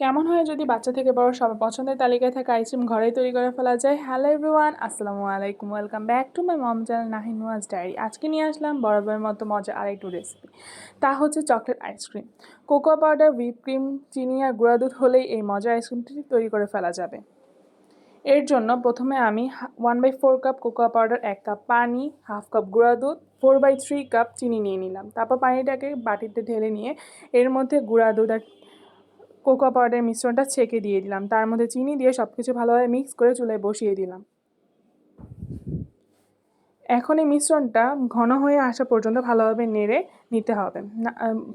কেমন হয় যদি বাচ্চা থেকে বড় সবার পছন্দের তালিকায় থাকা আইসক্রিম ঘরেই তৈরি করে ফেলা যায়। হ্যালো এভরিওয়ান, আসসালামু আলাইকুম, welcome back to my mom channel Nahin was diary. আজকে নিয়ে আসলাম বরাবরের মতো মজা আরেকটু রেসিপি, তা হচ্ছে chocolate ice cream. Cocoa powder, whip cream, চিনি আর গুঁড়া দুধ হলেই এই মজার আইসক্রিমটি তৈরি করে ফেলা যাবে। এর জন্য প্রথমে আমি 1/4 কাপ কোকো পাউডার, 1 কাপ পানি, হাফ কাপ গুঁড়া দুধ, 4/3 কাপ চিনি নিয়ে নিলাম। তারপর পানিটাকে বাটিতে ঢেলে নিয়ে এর মধ্যে গুঁড়া দুধ আর কোকো পাউডারের মিশ্রণটা ছেঁকে দিয়ে দিলাম। তার মধ্যে চিনি দিয়ে সব কিছু ভালোভাবে মিক্স করে চুলায় বসিয়ে দিলাম। এখন এই মিশ্রণটা ঘন হয়ে আসা পর্যন্ত ভালোভাবে নেড়ে নিতে হবে,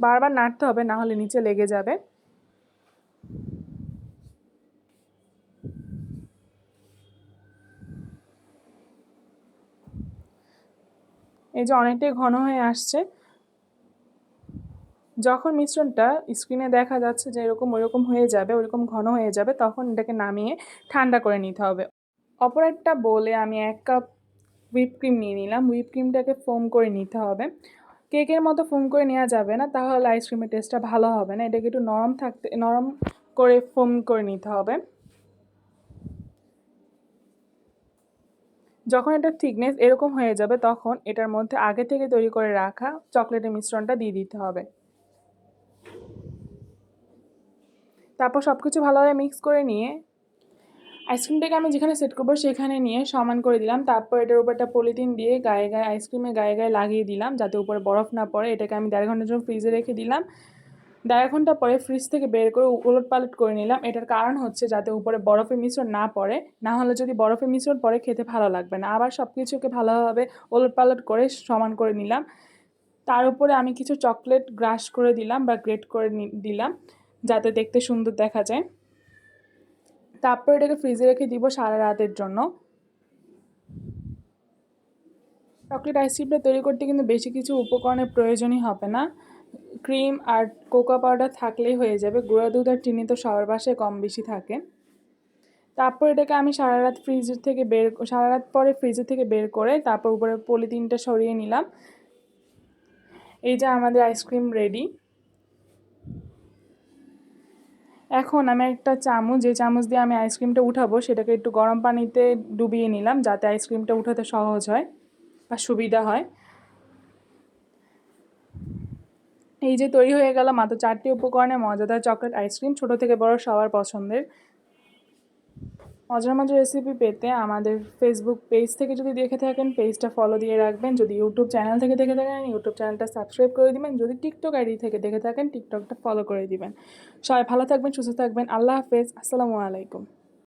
বারবার নাড়তে হবে, না হলে নিচে লেগে যাবে। এই যে অনেকটাই ঘন হয়ে আসছে। যখন মিশ্রণটা স্ক্রিনে দেখা যাচ্ছে যে এরকম ওইরকম হয়ে যাবে, ওইরকম ঘন হয়ে যাবে, তখন এটাকে নামিয়ে ঠান্ডা করে নিতে হবে। অপর একটা বোলে আমি 1 কাপ হুইপ ক্রিম নিয়ে নিলাম। হুইপ ক্রিমটাকে ফোম করে নিতে হবে। কেকের মতো ফোম করে নেওয়া যাবে না, তাহলে আইসক্রিমের টেস্টটা ভালো হবে না। এটাকে একটু নরম করে ফোম করে নিতে হবে। যখন এটার থিকনেস এরকম হয়ে যাবে, তখন এটার মধ্যে আগে থেকে তৈরি করে রাখা চকলেটের মিশ্রণটা দিয়ে দিতে হবে। তারপর সব কিছু ভালোভাবে মিক্স করে নিয়ে আইসক্রিমটাকে আমি যেখানে সেট করবো সেখানে নিয়ে সমান করে দিলাম। তারপর এটার উপর একটা পলিথিন দিয়ে আইসক্রিমের গায়ে গায়ে লাগিয়ে দিলাম, যাতে উপরে বরফ না পড়ে। এটাকে আমি 1.5 ঘন্টার জন্য ফ্রিজে রেখে দিলাম। 1.5 ঘন্টা পরে ফ্রিজ থেকে বের করে উলট পালট করে নিলাম। এটার কারণ হচ্ছে যাতে উপরে বরফের মিশ্রণ না পড়ে, না হলে যদি বরফের মিশ্রণ পড়ে খেতে ভালো লাগবে না। আবার সব কিছুকে ভালোভাবে উলট পালট করে সমান করে নিলাম। তার উপরে আমি কিছু চকলেট গ্রাশ করে দিলাম বা গ্রেট করে দিলাম, যাতে দেখতে সুন্দর দেখা যায়। তারপর এটাকে ফ্রিজে রেখে দিব সারা রাতের জন্য। চকলেট আইসক্রিমটা তৈরি করতে কিন্তু বেশি কিছু উপকরণের প্রয়োজনই হবে না। ক্রিম আর কোকো পাউডার থাকলেই হয়ে যাবে। গুঁড়া দুধ আর চিনি তো সবার বাসায় কম বেশি থাকে। তারপর এটাকে আমি সারা রাত পরে ফ্রিজের থেকে বের করে তারপর উপরে পলিথিনটা সরিয়ে নিলাম। এই যে আমাদের আইসক্রিম রেডি। এখন আমি একটা চামচ, যে চামচ দিয়ে আমি আইসক্রিমটা উঠাবো, সেটাকে একটু গরম পানিতে ডুবিয়ে নিলাম, যাতে আইসক্রিমটা উঠাতে সহজ হয় বা সুবিধা হয়। এই যে তৈরি হয়ে গেল মাত্র 4টি উপকরণে মজাদার চকলেট আইসক্রিম, ছোট থেকে বড় সবার পছন্দের। মজার মজার রেসিপি পেতে আমাদের ফেসবুক পেজ থেকে যদি দেখে থাকেন, পেজটা ফলো দিয়ে রাখবেন। যদি ইউটিউব চ্যানেল থেকে দেখে থাকেন, ইউটিউব চ্যানেলটা সাবস্ক্রাইব করে দিবেন। যদি টিকটক আইডি থেকে দেখে থাকেন, টিকটকটা ফলো করে দিবেন। সবাই ভালো থাকবেন, সুস্থ থাকবেন। আল্লাহ হাফেজ, আসসালামু আলাইকুম।